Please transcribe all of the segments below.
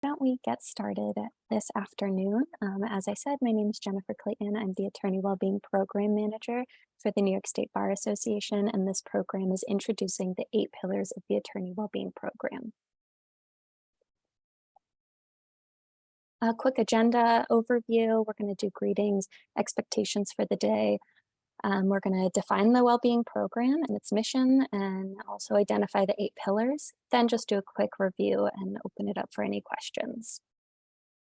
Why don't we get started this afternoon? As I said, my name is Jennifer Clayton. I'm the Attorney Wellbeing Program Manager for the New York State Bar Association, and this program is introducing the 8 pillars of the Attorney Wellbeing Program. A quick agenda overview. We're going to do greetings, expectations for the day. We're going to define the Wellbeing Program and its mission, and also identify the 8 pillars, then just do a quick review and open it up for any questions.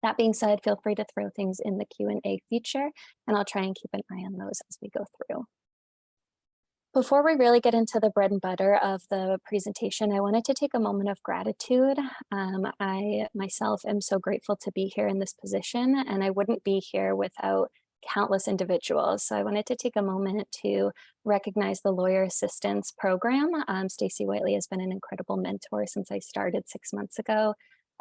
That being said, feel free to throw things in the Q&A feature, and I'll try and keep an eye on those as we go through. Before we really get into the bread and butter of the presentation, I wanted to take a moment of gratitude. I myself am so grateful to be here in this position, and I wouldn't be here without countless individuals. So I wanted to take a moment to recognize the Lawyer Assistance Program. Stacey Whiteley has been an incredible mentor since I started 6 months ago.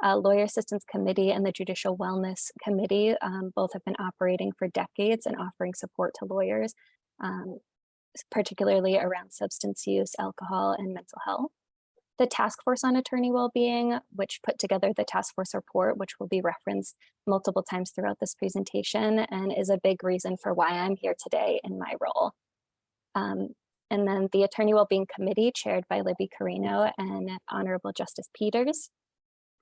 Lawyer Assistance Committee and the Judicial Wellness Committee both have been operating for decades and offering support to lawyers, particularly around substance use, alcohol, and mental health. The Task Force on Attorney Wellbeing, which put together the task force report, which will be referenced multiple times throughout this presentation, and is a big reason for why I'm here today in my role. And then the Attorney Wellbeing Committee, chaired by Libby Carino and Honorable Justice Peters.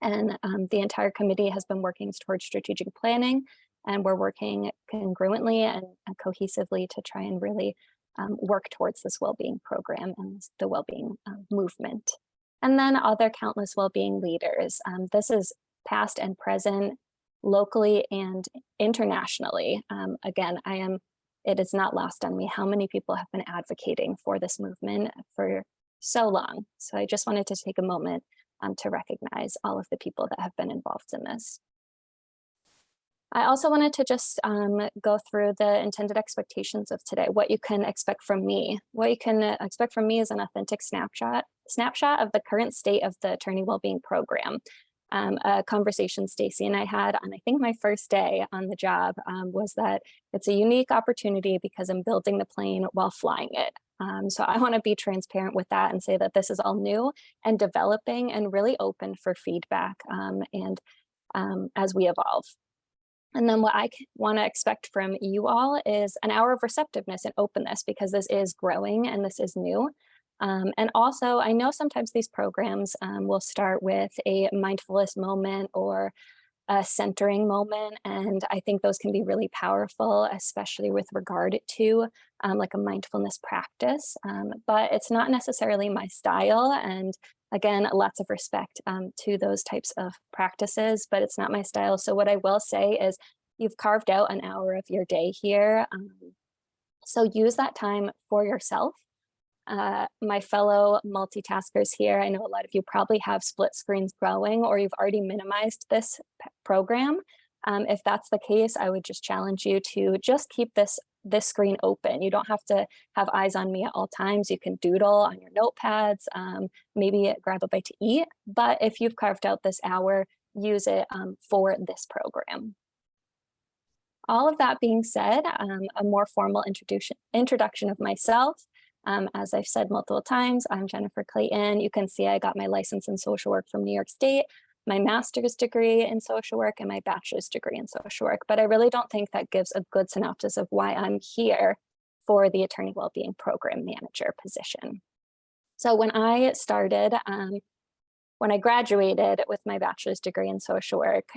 And the entire committee has been working towards strategic planning, and we're working congruently and cohesively to try and really work towards this wellbeing program and the wellbeing movement. And then other countless wellbeing leaders. This is past and present, locally and internationally. Again, it is not lost on me how many people have been advocating for this movement for so long. So I just wanted to take a moment to recognize all of the people that have been involved in this. I also wanted to just go through the intended expectations of today, what you can expect from me. What you can expect from me is an authentic snapshot of the current state of the Attorney Wellbeing Program. A conversation Stacey and I had on, I think, my first day on the job was that it's a unique opportunity because I'm building the plane while flying it. So I want to be transparent with that and say that this is all new and developing and really open for feedback and as we evolve. And then what I want to expect from you all is an hour of receptiveness and openness, because this is growing and this is new. And also, I know sometimes these programs will start with a mindfulness moment or a centering moment. And I think those can be really powerful, especially with regard to like a mindfulness practice. But it's not necessarily my style. And again, lots of respect to those types of practices, but it's not my style. So what I will say is you've carved out an hour of your day here. So use that time for yourself. My fellow multitaskers here, I know a lot of you probably have split screens going, or you've already minimized this program. If that's the case, I would just challenge you to just keep this screen open. You don't have to have eyes on me at all times. You can doodle on your notepads, maybe grab a bite to eat. But if you've carved out this hour, use it for this program. All of that being said, a more formal introduction of myself. As I've said multiple times, I'm Jennifer Clayton. You can see I got my license in social work from New York State, my master's degree in social work, and my bachelor's degree in social work. But I really don't think that gives a good synopsis of why I'm here for the Attorney Wellbeing Program Manager position. So when I started, when I graduated with my bachelor's degree in social work,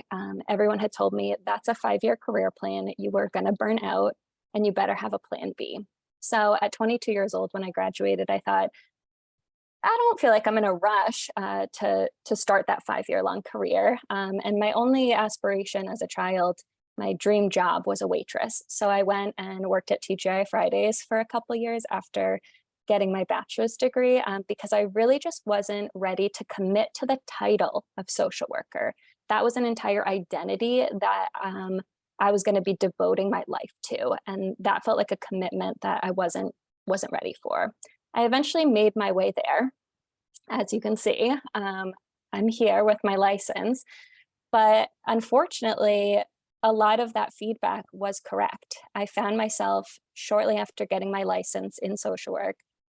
everyone had told me that's a 5-year career plan. You were going to burn out and you better have a plan B. So at 22 years old, when I graduated, I thought, I don't feel like I'm in a rush to start that 5-year long career. And my only aspiration as a child, my dream job, was a waitress. So I went and worked at TGI Fridays for a couple years after getting my bachelor's degree because I really just wasn't ready to commit to the title of social worker. That was an entire identity that I was going to be devoting my life to. And that felt like a commitment that I wasn't ready for. I eventually made my way there. As you can see, I'm here with my license, but unfortunately, a lot of that feedback was correct. I found myself shortly after getting my license in social work,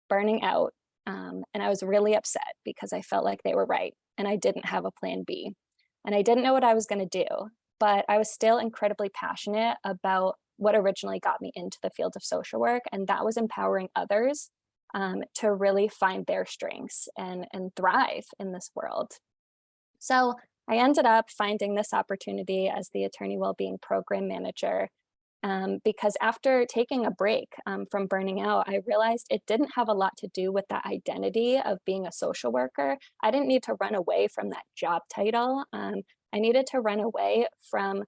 burning out, and I was really upset because I felt like they were right and I didn't have a plan B. and I didn't know what I was going to do, but I was still incredibly passionate about what originally got me into the field of social work, and that was empowering others to really find their strengths and thrive in this world. So I ended up finding this opportunity as the Attorney Wellbeing Program Manager because after taking a break from burning out, I realized it didn't have a lot to do with that identity of being a social worker. I didn't need to run away from that job title. I needed to run away from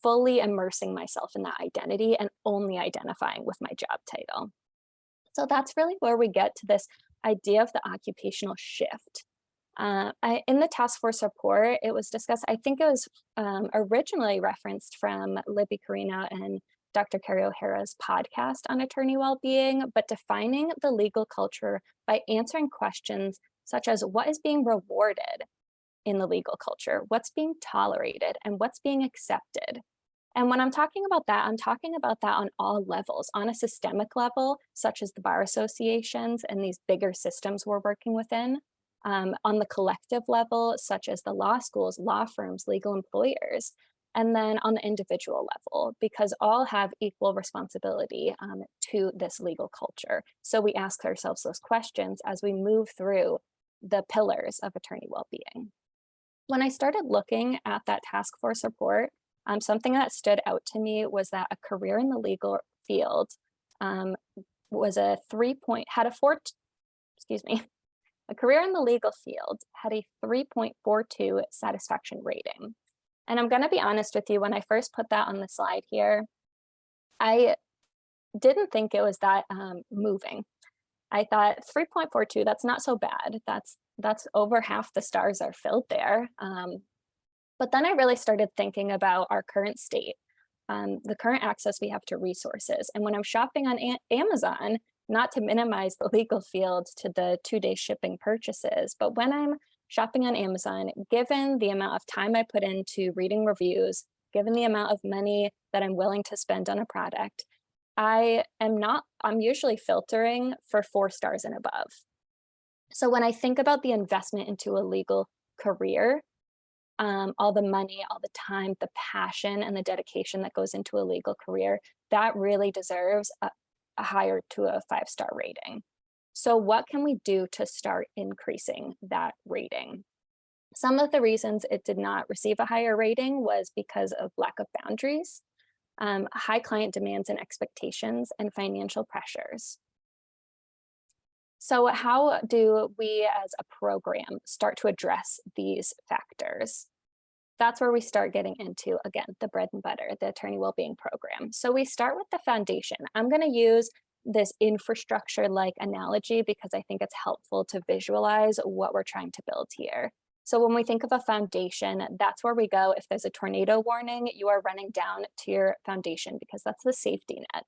fully immersing myself in that identity and only identifying with my job title. So that's really where we get to this idea of the occupational shift. In the task force report, it was discussed, I think it was originally referenced from Libby Carino and Dr. Carrie O'Hara's podcast on attorney well-being, but defining the legal culture by answering questions such as what is being rewarded in the legal culture, what's being tolerated, and what's being accepted. And when I'm talking about that, I'm talking about that on all levels, on a systemic level, such as the bar associations and these bigger systems we're working within, on the collective level, such as the law schools, law firms, legal employers, and then on the individual level, because all have equal responsibility to this legal culture. So we ask ourselves those questions as we move through the pillars of attorney well-being. When I started looking at that task force report, something that stood out to me was that a career in the legal field was a career in the legal field had a 3.42 satisfaction rating. And I'm going to be honest with you, when I first put that on the slide here, I didn't think it was that moving. I thought 3.42, that's not so bad. That's over half the stars are filled there. But then I really started thinking about our current state, the current access we have to resources. And when I'm shopping on Amazon, not to minimize the legal field to the 2-day shipping purchases, but when I'm shopping on Amazon, given the amount of time I put into reading reviews, given the amount of money that I'm willing to spend on a product, I'm usually filtering for 4 stars and above. So when I think about the investment into a legal career, all the money, all the time, the passion, and the dedication that goes into a legal career, that really deserves a higher to a 5-star rating. So what can we do to start increasing that rating? Some of the reasons it did not receive a higher rating was because of lack of boundaries, high client demands and expectations, and financial pressures. So how do we as a program start to address these factors? That's where we start getting into, again, the bread and butter, the attorney wellbeing program. So we start with the foundation. I'm going to use this infrastructure-like analogy because I think it's helpful to visualize what we're trying to build here. So when we think of a foundation, that's where we go. If there's a tornado warning, you are running down to your foundation because that's the safety net.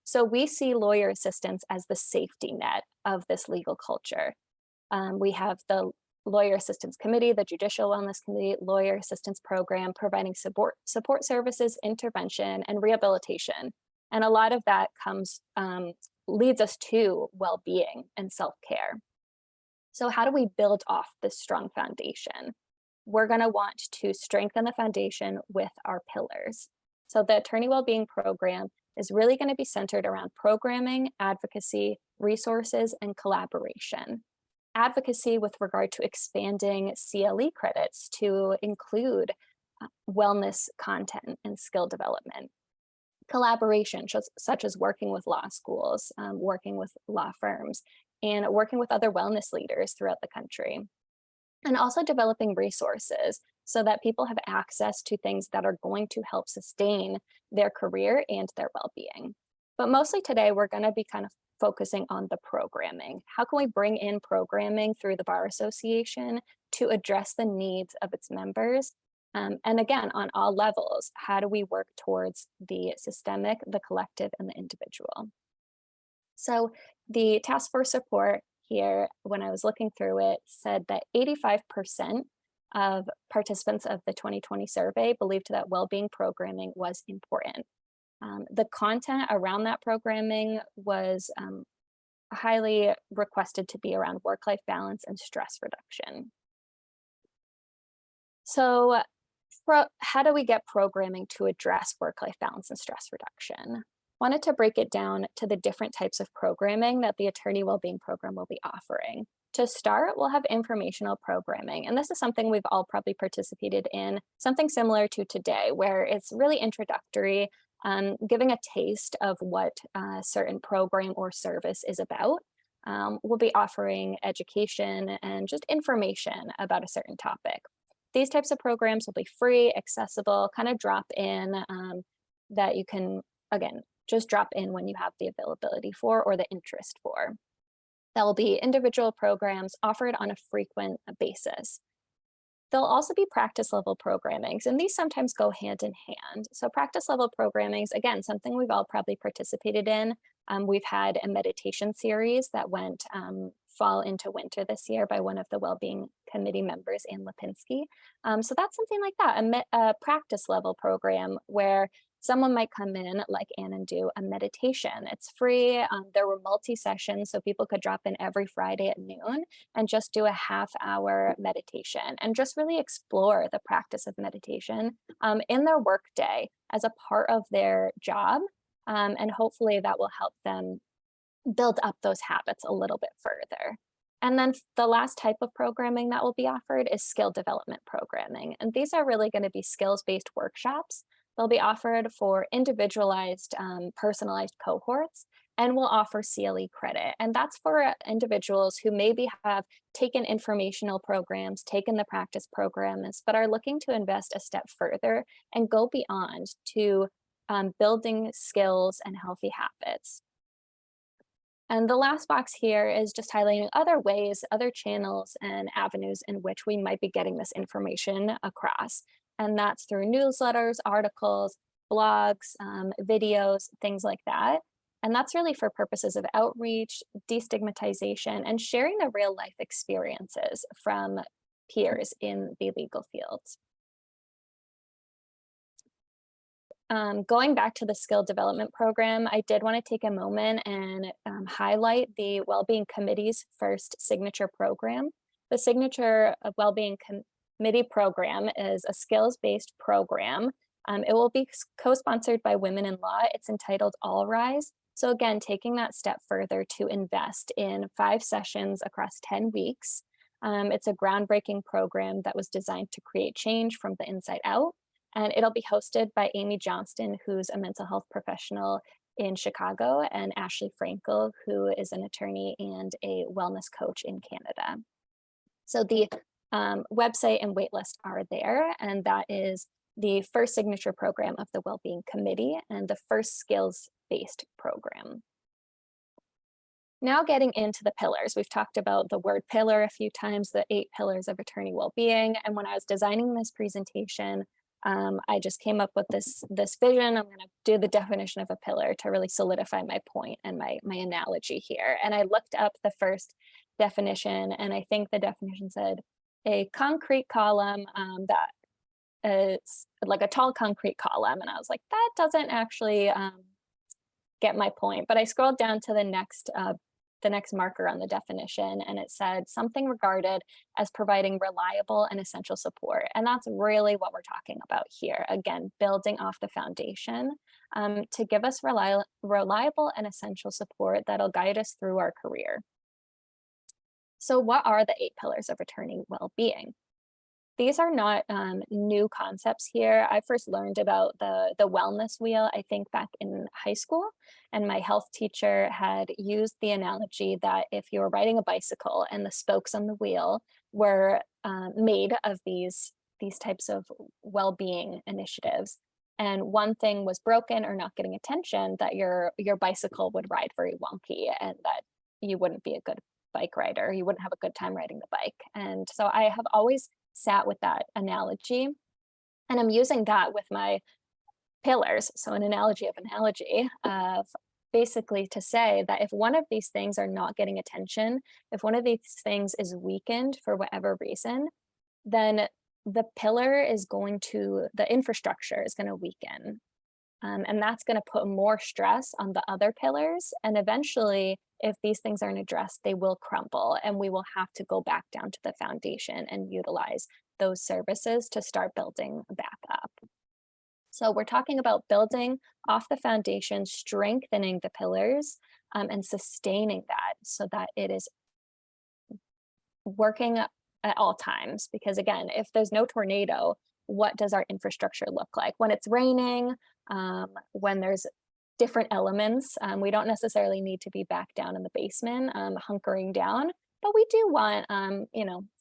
So we see lawyer assistance as the safety net of this legal culture. We have the Lawyer Assistance Committee, the Judicial Wellness Committee, Lawyer Assistance Program, providing support services, intervention, and rehabilitation. And a lot of that leads us to well-being and self-care. So how do we build off this strong foundation? We're going to want to strengthen the foundation with our pillars. So the Attorney Wellbeing Program is really going to be centered around programming, advocacy, resources, and collaboration. Advocacy with regard to expanding CLE credits to include wellness content and skill development. Collaboration, such as working with law schools, working with law firms, and working with other wellness leaders throughout the country. And also developing resources so that people have access to things that are going to help sustain their career and their well-being. But mostly today, we're going to be kind of focusing on the programming. How can we bring in programming through the Bar Association to address the needs of its members? And again, on all levels, how do we work towards the systemic, the collective, and the individual? So the task force report here, when I was looking through it, said that 85% of participants of the 2020 survey believed that well-being programming was important. The content around that programming was highly requested to be around work-life balance and stress reduction. So how do we get programming to address work-life balance and stress reduction? Wanted to break it down to the different types of programming that the Attorney Wellbeing Program will be offering. To start, we'll have informational programming, and this is something we've all probably participated in, something similar to today, where it's really introductory, giving a taste of what a certain program or service is about. We'll be offering education and just information about a certain topic. These types of programs will be free, accessible, kind of drop in, that you can, again, just drop in when you have the availability for or the interest for. That will be individual programs offered on a frequent basis. There'll also be practice level programmings, and these sometimes go hand in hand. So practice level programmings, again, something we've all probably participated in. We've had a meditation series that went fall into winter this year by one of the Wellbeing Committee members, Ann Lipinski. So that's something like that, a practice level program where someone might come in like Ann and do a meditation. It's free. There were multi-sessions, so people could drop in every Friday at noon and just do a half-hour meditation and just really explore the practice of meditation in their workday as a part of their job. And hopefully that will help them build up those habits a little bit further. And then the last type of programming that will be offered is skill development programming. And these are really going to be skills-based workshops. They'll be offered for individualized, personalized cohorts, and will offer CLE credit. And that's for individuals who maybe have taken informational programs, taken the practice programs, but are looking to invest a step further and go beyond to building skills and healthy habits. And the last box here is just highlighting other ways, other channels and avenues in which we might be getting this information across. And that's through newsletters, articles, blogs, videos, things like that. And that's really for purposes of outreach, destigmatization, and sharing the real life experiences from peers in the legal fields. Going back to the skill development program, I did want to take a moment and highlight the Wellbeing Committee's first signature program. The Signature of Wellbeing Committee program is a skills-based program. It will be co-sponsored by Women in Law. It's entitled All Rise. So again, taking that step further to invest in 5 sessions across 10 weeks. It's a groundbreaking program that was designed to create change from the inside out. And it'll be hosted by Amy Johnston, who's a mental health professional in Chicago, and Ashley Frankel, who is an attorney and a wellness coach in Canada. So the website and waitlist are there, and that is the first signature program of the Wellbeing Committee and the first skills-based program. Now getting into the pillars. We've talked about the word pillar a few times, the 8 pillars of attorney well-being. And when I was designing this presentation, I just came up with this vision. I'm going to do the definition of a pillar to really solidify my point and my analogy here. And I looked up the first definition, and I think the definition said a concrete column that is like a tall concrete column. And I was like, that doesn't actually get my point. But I scrolled down to the next marker on the definition, and it said something regarded as providing reliable and essential support. And that's really what we're talking about here. Again, building off the foundation to give us reliable and essential support that'll guide us through our career. So what are the 8 pillars of attorney well-being? These are not new concepts here. I first learned about the wellness wheel, I think, back in high school. And my health teacher had used the analogy that if you were riding a bicycle and the spokes on the wheel were made of these types of well-being initiatives, and one thing was broken or not getting attention, that your bicycle would ride very wonky and that you wouldn't be a good bike rider. You wouldn't have a good time riding the bike. And so I have always sat with that analogy, and I'm using that with my pillars. So an analogy of basically to say that if one of these things are not getting attention, if one of these things is weakened for whatever reason, then the infrastructure is going to weaken. And that's going to put more stress on the other pillars. And eventually, if these things aren't addressed, they will crumble, and we will have to go back down to the foundation and utilize those services to start building back up. So we're talking about building off the foundation, strengthening the pillars, and sustaining that so that it is working at all times. Because again, if there's no tornado, what does our infrastructure look like? When it's raining, when there's different elements, we don't necessarily need to be back down in the basement, hunkering down, but we do want,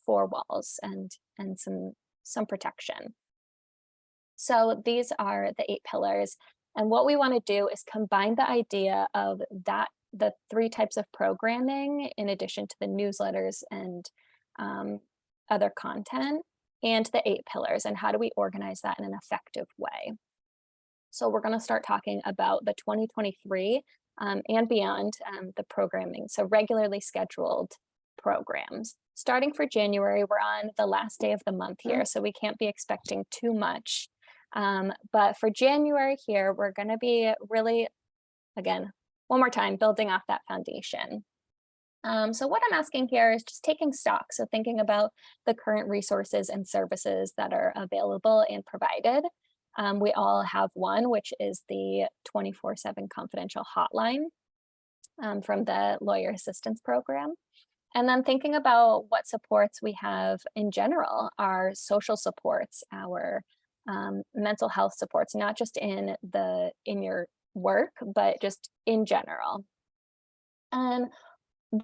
four walls and some protection. So these are the 8 pillars. And what we want to do is combine the idea of the 3 types of programming in addition to the newsletters and other content, and the 8 pillars, and how do we organize that in an effective way. So we're going to start talking about the 2023 and beyond, the programming. So regularly scheduled programs. Starting for January, we're on the last day of the month here, so we can't be expecting too much. But for January here, we're going to be really, again, one more time, building off that foundation. So what I'm asking here is just taking stock. So thinking about the current resources and services that are available and provided. We all have one, which is the 24/7 confidential hotline from the Lawyer Assistance Program. And then thinking about what supports we have in general, our social supports, our mental health supports, not just in your work, but just in general. And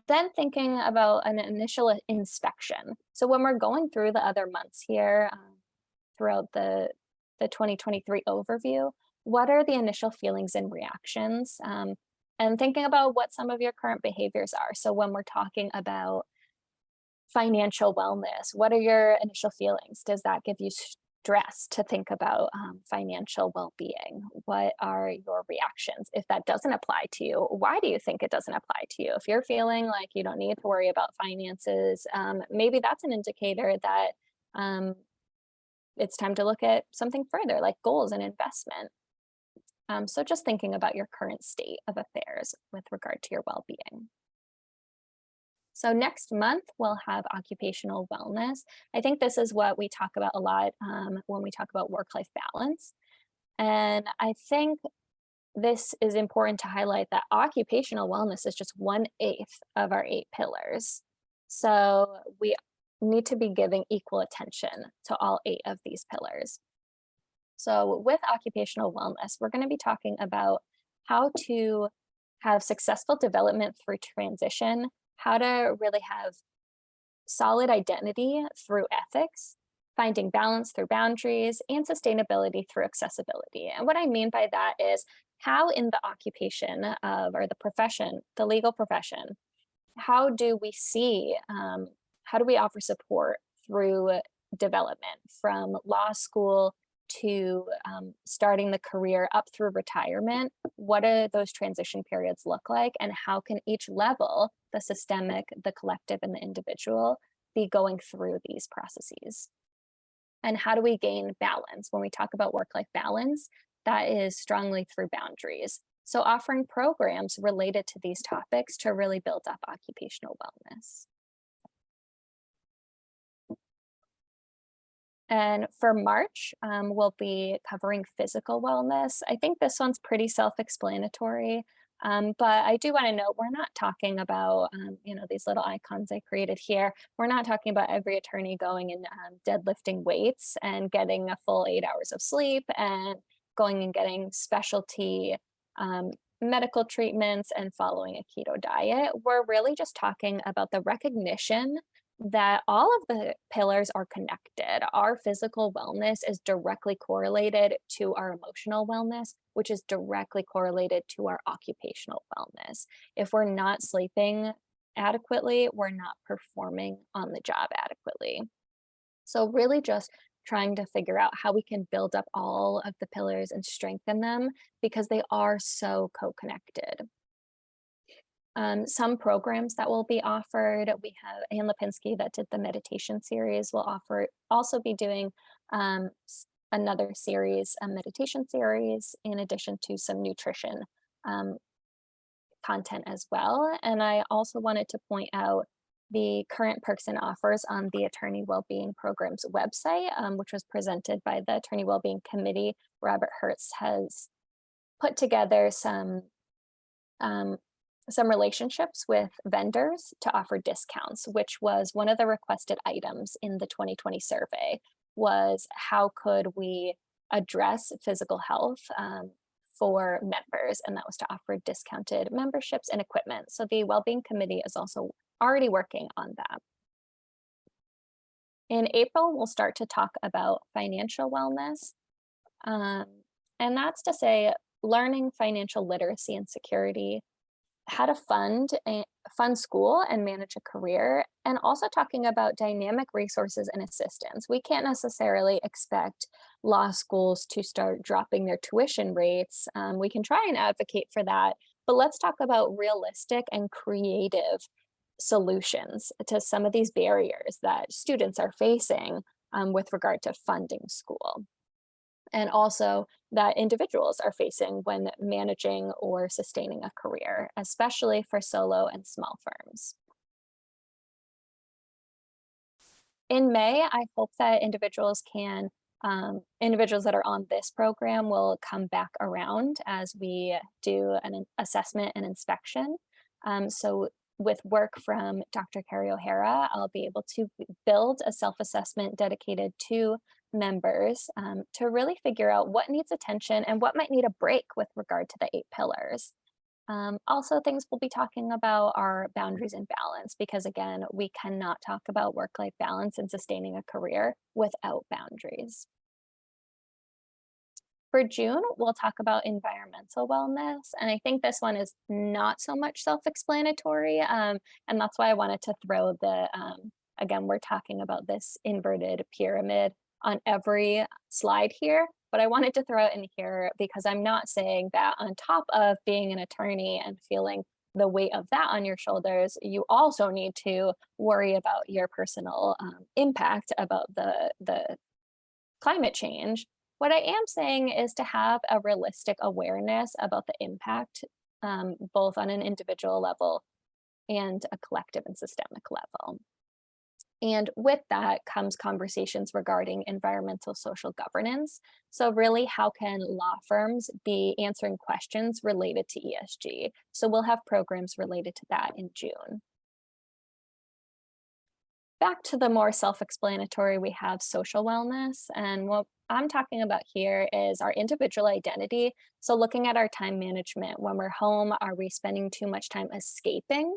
then thinking about an initial inspection. So when we're going through the other months here, throughout the 2023 overview, what are the initial feelings and reactions? And thinking about what some of your current behaviors are. So when we're talking about financial wellness, what are your initial feelings? Does that give you stress to think about financial well-being? What are your reactions? If that doesn't apply to you, why do you think it doesn't apply to you? If you're feeling like you don't need to worry about finances, maybe that's an indicator that it's time to look at something further, like goals and investment. So just thinking about your current state of affairs with regard to your well-being. So next month, we'll have occupational wellness. I think this is what we talk about a lot when we talk about work-life balance. And I think this is important to highlight that occupational wellness is just 1/8 of our 8 pillars. So we need to be giving equal attention to all 8 of these pillars. So with occupational wellness, we're going to be talking about how to have successful development through transition, how to really have solid identity through ethics, finding balance through boundaries, and sustainability through accessibility. And what I mean by that is how in the occupation of, or the profession, the legal profession, how do we see, how do we offer support through development from law school to starting the career up through retirement? What do those transition periods look like? And how can each level, the systemic, the collective, and the individual, be going through these processes? And how do we gain balance? When we talk about work-life balance, that is strongly through boundaries. So offering programs related to these topics to really build up occupational wellness. And for March, we'll be covering physical wellness. I think this one's pretty self-explanatory, but I do want to note we're not talking about, these little icons I created here. We're not talking about every attorney going and deadlifting weights and getting a full 8 hours of sleep and going and getting specialty medical treatments and following a keto diet. We're really just talking about the recognition that all of the pillars are connected. Our physical wellness is directly correlated to our emotional wellness, which is directly correlated to our occupational wellness. If we're not sleeping adequately, we're not performing on the job adequately. So really just trying to figure out how we can build up all of the pillars and strengthen them because they are so co-connected. Some programs that will be offered, we have Ann Lipinski that did the meditation series will also be doing another series, a meditation series, in addition to some nutrition content as well. And I also wanted to point out the current perks and offers on the Attorney Wellbeing Program's website, which was presented by the Attorney Wellbeing Committee. Robert Hertz has put together some relationships with vendors to offer discounts, which was one of the requested items in the 2020 survey, was how could we address physical health for members, and that was to offer discounted memberships and equipment. So the Wellbeing Committee is also already working on that. In April, we'll start to talk about financial wellness, and that's to say learning financial literacy and security, how to fund school and manage a career, and also talking about dynamic resources and assistance. We can't necessarily expect law schools to start dropping their tuition rates. We can try and advocate for that, but let's talk about realistic and creative solutions to some of these barriers that students are facing with regard to funding school, and also that individuals are facing when managing or sustaining a career, especially for solo and small firms. In May, I hope that individuals that are on this program will come back around as we do an assessment and inspection. So with work from Dr. Carrie O'Hara, I'll be able to build a self-assessment dedicated to members to really figure out what needs attention and what might need a break with regard to the 8 pillars. Also, things we'll be talking about are boundaries and balance, because again, we cannot talk about work-life balance and sustaining a career without boundaries. For June, we'll talk about environmental wellness, and I think this one is not so much self-explanatory, and that's why I wanted to throw again, we're talking about this inverted pyramid on every slide here, but I wanted to throw it in here because I'm not saying that on top of being an attorney and feeling the weight of that on your shoulders, you also need to worry about your personal impact about the climate change. What I am saying is to have a realistic awareness about the impact, both on an individual level and a collective and systemic level. And with that comes conversations regarding environmental social governance. So really, how can law firms be answering questions related to ESG? So we'll have programs related to that in June. Back to the more self-explanatory, we have social wellness. And what I'm talking about here is our individual identity. So looking at our time management, when we're home, are we spending too much time escaping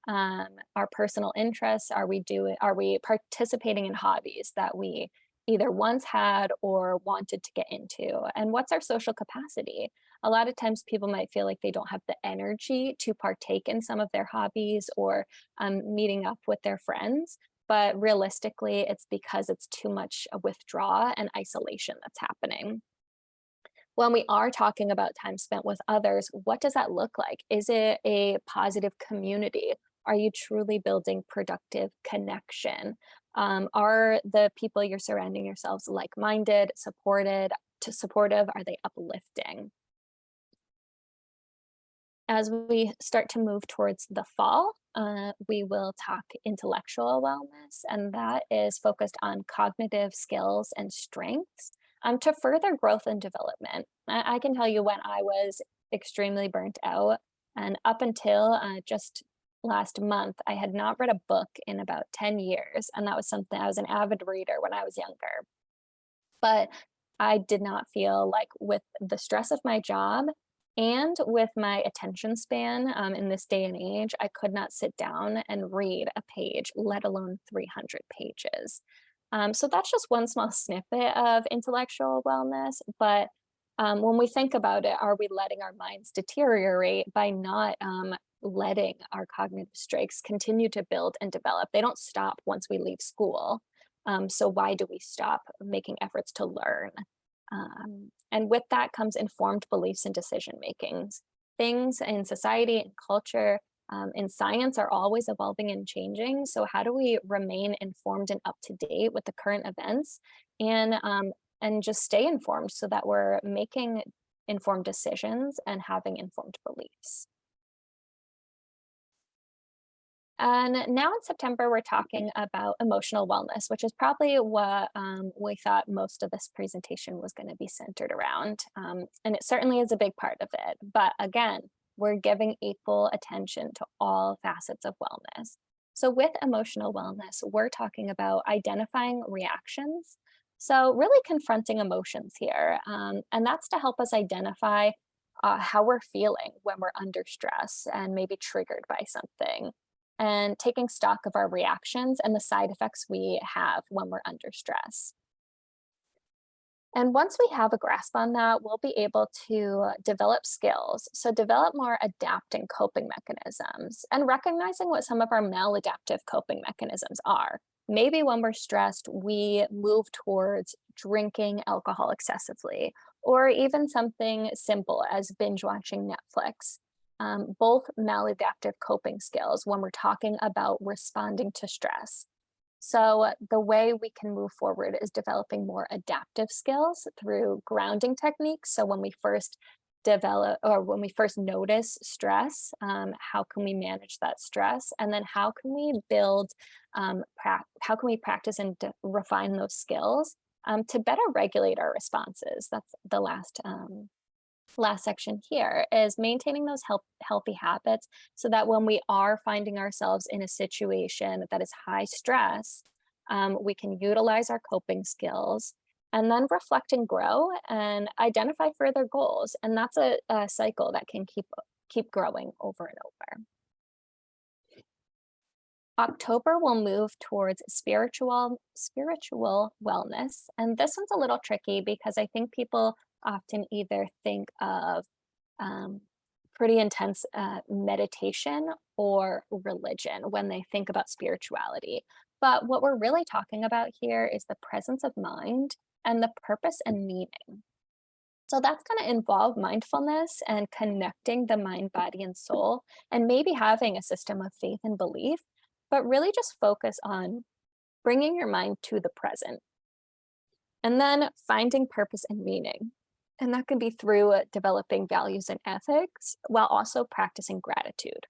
our personal interests? Are we participating in hobbies that we either once had or wanted to get into? And what's our social capacity? A lot of times people might feel like they don't have the energy to partake in some of their hobbies or meeting up with their friends. But realistically, it's because it's too much withdrawal and isolation that's happening. When we are talking about time spent with others, what does that look like? Is it a positive community? Are you truly building productive connection? Are the people you're surrounding yourselves like-minded, supportive? Are they uplifting? As we start to move towards the fall, we will talk intellectual wellness, and that is focused on cognitive skills and strengths to further growth and development. I can tell you when I was extremely burnt out, and up until just last month, I had not read a book in about 10 years, and that was something, I was an avid reader when I was younger. But I did not feel like, with the stress of my job and with my attention span in this day and age, I could not sit down and read a page, let alone 300 pages. So that's just one small snippet of intellectual wellness. But when we think about it, are we letting our minds deteriorate by not letting our cognitive strengths continue to build and develop? They don't stop once we leave school. So why do we stop making efforts to learn? And with that comes informed beliefs and decision makings. Things in society and culture, in science, are always evolving and changing. So how do we remain informed and up to date with the current events, and just stay informed so that we're making informed decisions and having informed beliefs? And now in September, we're talking about emotional wellness, which is probably what we thought most of this presentation was going to be centered around. And it certainly is a big part of it. But again, we're giving equal attention to all facets of wellness. So with emotional wellness, we're talking about identifying reactions. So really confronting emotions here. And that's to help us identify how we're feeling when we're under stress and maybe triggered by something, and taking stock of our reactions and the side effects we have when we're under stress. And once we have a grasp on that, we'll be able to develop skills. So develop more adapting coping mechanisms and recognizing what some of our maladaptive coping mechanisms are. Maybe when we're stressed, we move towards drinking alcohol excessively, or even something simple as binge watching Netflix. Both maladaptive coping skills when we're talking about responding to stress. So the way we can move forward is developing more adaptive skills through grounding techniques. So when we first develop or when we first notice stress, how can we manage that stress? And then how can we build, how can we practice and refine those skills to better regulate our responses? That's the last section here, is maintaining those healthy habits so that when we are finding ourselves in a situation that is high stress, we can utilize our coping skills and then reflect and grow and identify further goals. And that's a cycle that can keep growing over and over. October will move towards spiritual wellness. And this one's a little tricky because I think people often either think of pretty intense meditation or religion when they think about spirituality. But what we're really talking about here is the presence of mind and the purpose and meaning. So that's going to involve mindfulness and connecting the mind, body, and soul, and maybe having a system of faith and belief, but really just focus on bringing your mind to the present. And then finding purpose and meaning. And that can be through developing values and ethics while also practicing gratitude.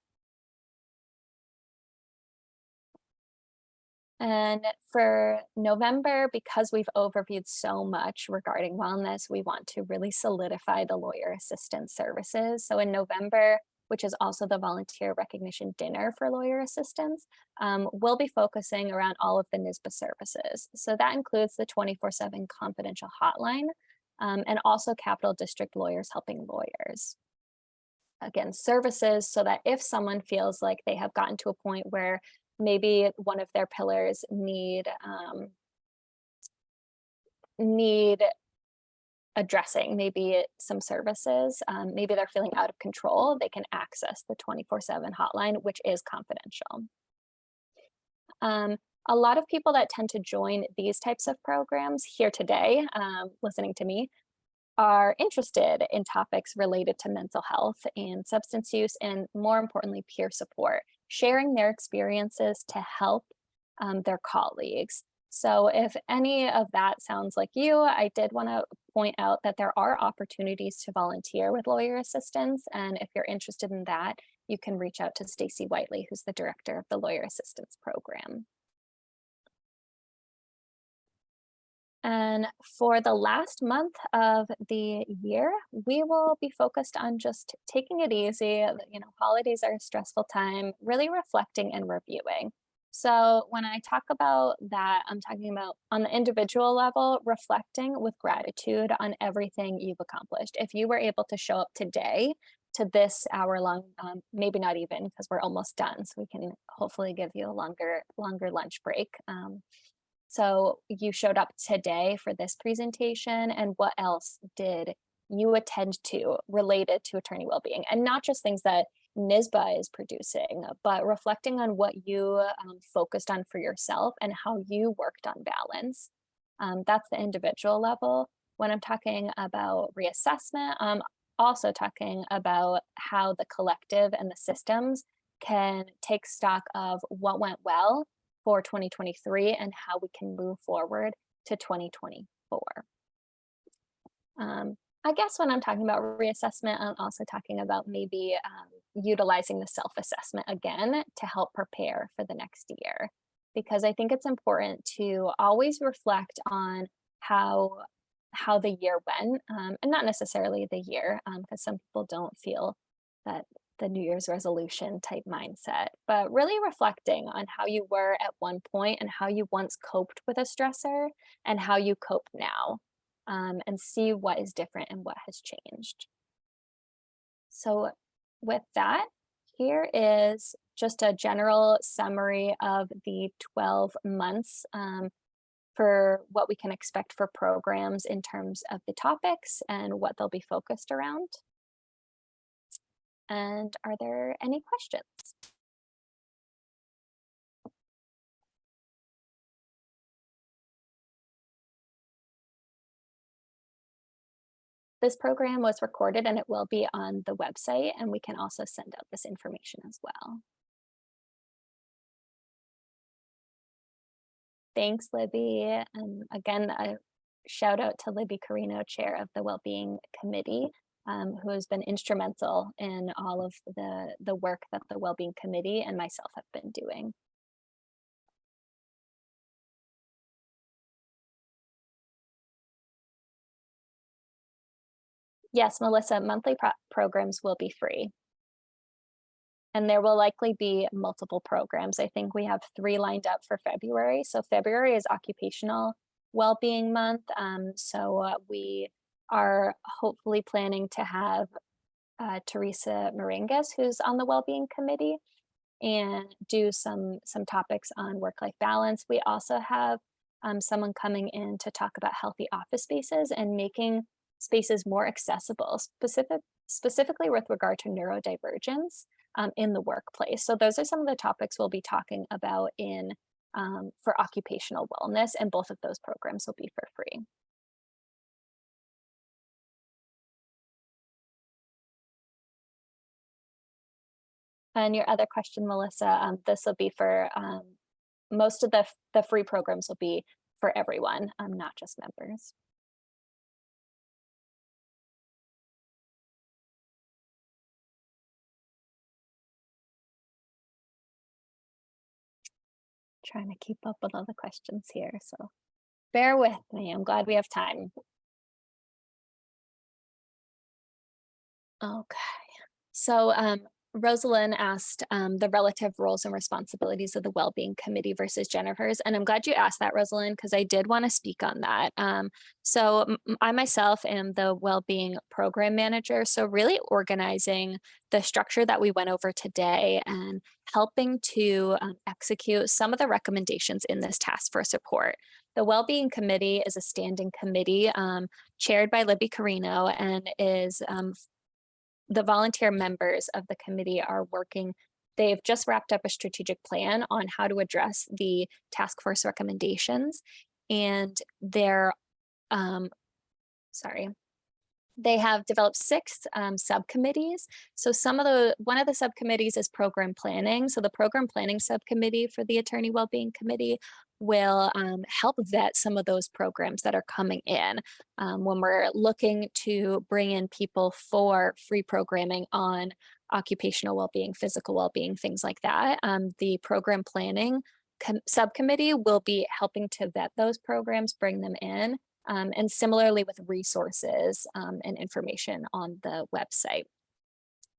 And for November, because we've overviewed so much regarding wellness, we want to really solidify the lawyer assistance services. So in November, which is also the volunteer recognition dinner for lawyer assistants, we'll be focusing around all of the NYSBA services. So that includes the 24/7 confidential hotline, and also Capital District Lawyers Helping Lawyers. Again, services so that if someone feels like they have gotten to a point where maybe one of their pillars need addressing, maybe some services, maybe they're feeling out of control, they can access the 24/7 hotline, which is confidential. A lot of people that tend to join these types of programs here today, listening to me, are interested in topics related to mental health and substance use, and more importantly, peer support, sharing their experiences to help their colleagues. So if any of that sounds like you, I did want to point out that there are opportunities to volunteer with lawyer assistance. And if you're interested in that, you can reach out to Stacy Whiteley, who's the director of the Lawyer Assistance Program. And for the last month of the year, we will be focused on just taking it easy. Holidays are a stressful time, really reflecting and reviewing. So when I talk about that, I'm talking about on the individual level, reflecting with gratitude on everything you've accomplished. If you were able to show up today to this hour long, maybe not even because we're almost done, so we can hopefully give you a longer lunch break. So you showed up today for this presentation, and what else did you attend to related to attorney well-being? And not just things that NYSBA is producing, but reflecting on what you focused on for yourself and how you worked on balance. That's the individual level. When I'm talking about reassessment, I'm also talking about how the collective and the systems can take stock of what went well for 2023 and how we can move forward to 2024. I guess when I'm talking about reassessment, I'm also talking about maybe utilizing the self-assessment again to help prepare for the next year. Because I think it's important to always reflect on how how the year went, and not necessarily the year, because some people don't feel that the New Year's resolution type mindset, but really reflecting on how you were at one point and how you once coped with a stressor and how you cope now, and see what is different and what has changed. So, with that, here is just a general summary of the 12 months for what we can expect for programs in terms of the topics and what they'll be focused around. And are there any questions? This program was recorded and it will be on the website, and we can also send out this information as well. Thanks, Libby. And again, a shout out to Libby Carino, Chair of the Wellbeing Committee, who has been instrumental in all of the work that the Wellbeing Committee and myself have been doing. Yes, Melissa, monthly programs will be free. And there will likely be multiple programs. I think we have 3 lined up for February. So February is Occupational Wellbeing Month. We are hopefully planning to have Teresa Moringas, who's on the Wellbeing Committee, and do some topics on work-life balance. We also have someone coming in to talk about healthy office spaces and making spaces more accessible, specifically with regard to neurodivergence in the workplace. So those are some of the topics we'll be talking about in for occupational wellness, and both of those programs will be for free. And your other question, Melissa, this will be for most of the free programs will be for everyone, not just members. Trying to keep up with all the questions here, so bear with me. I'm glad we have time. Okay. So, Rosalind asked the relative roles and responsibilities of the Wellbeing Committee versus Jennifer's. And I'm glad you asked that, Rosalind, because I did want to speak on that. I myself am the Wellbeing Program Manager. So, really organizing the structure that we went over today and helping to execute some of the recommendations in this task force report. The Wellbeing Committee is a standing committee chaired by Libby Carino and is the volunteer members of the committee are working. They've just wrapped up a strategic plan on how to address the task force recommendations. And they're, sorry, they have developed 6 subcommittees. So one of the subcommittees is program planning. So the program planning subcommittee for the Attorney Wellbeing Committee will help vet some of those programs that are coming in when we're looking to bring in people for free programming on occupational well-being, physical well-being, things like that. The program planning subcommittee will be helping to vet those programs, bring them in, and similarly with resources and information on the website.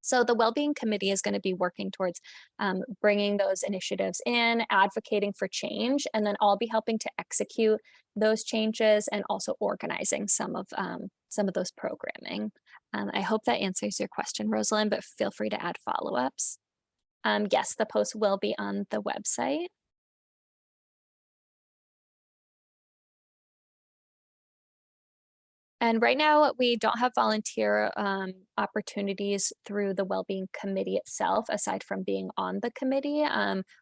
So the Wellbeing Committee is going to be working towards bringing those initiatives in, advocating for change, and then I'll be helping to execute those changes and also organizing some of those programming. I hope that answers your question, Rosalind, but feel free to add follow-ups. Yes, the post will be on the website. And right now, we don't have volunteer opportunities through the Wellbeing Committee itself, aside from being on the committee.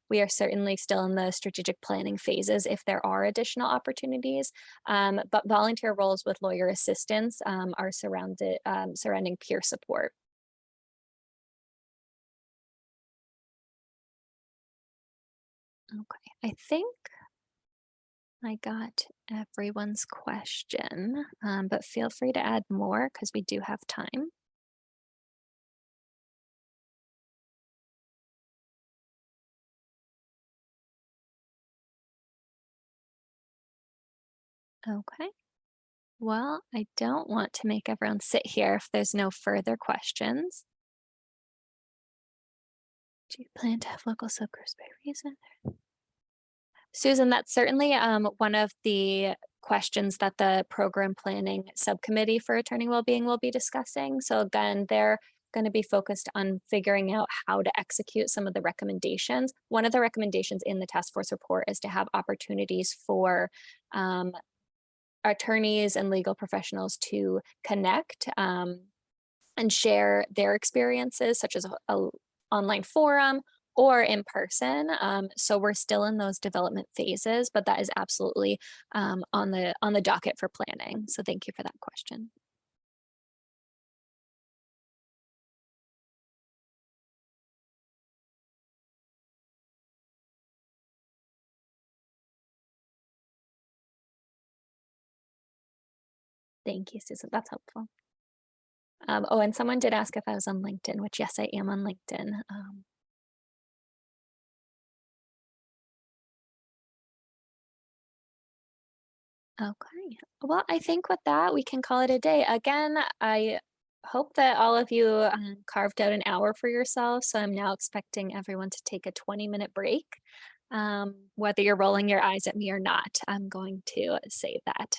We are certainly still in the strategic planning phases if there are additional opportunities, but volunteer roles with lawyer assistance are surrounding peer support. Okay, I think I got everyone's question, but feel free to add more because we do have time. Okay. Well, I don't want to make everyone sit here if there's no further questions. Do you plan to have local subgroups by reason? Susan, that's certainly one of the questions that the program planning subcommittee for attorney wellbeing will be discussing. So again, they're going to be focused on figuring out how to execute some of the recommendations. One of the recommendations in the task force report is to have opportunities for um, attorneys and legal professionals to connect and share their experiences, such as a online forum or in person. So we're still in those development phases, but that is absolutely on the docket for planning. So thank you for that question. Thank you, Susan. That's helpful. Oh, and someone did ask if I was on LinkedIn, which yes, I am on LinkedIn. Okay. Well, I think with that, we can call it a day. Again, I hope that all of you carved out an hour for yourself. So I'm now expecting everyone to take a 20-minute break. Whether you're rolling your eyes at me or not, I'm going to say that.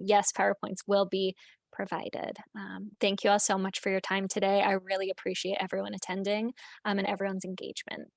Yes, PowerPoints will be provided. Thank you all so much for your time today. I really appreciate everyone attending and everyone's engagement.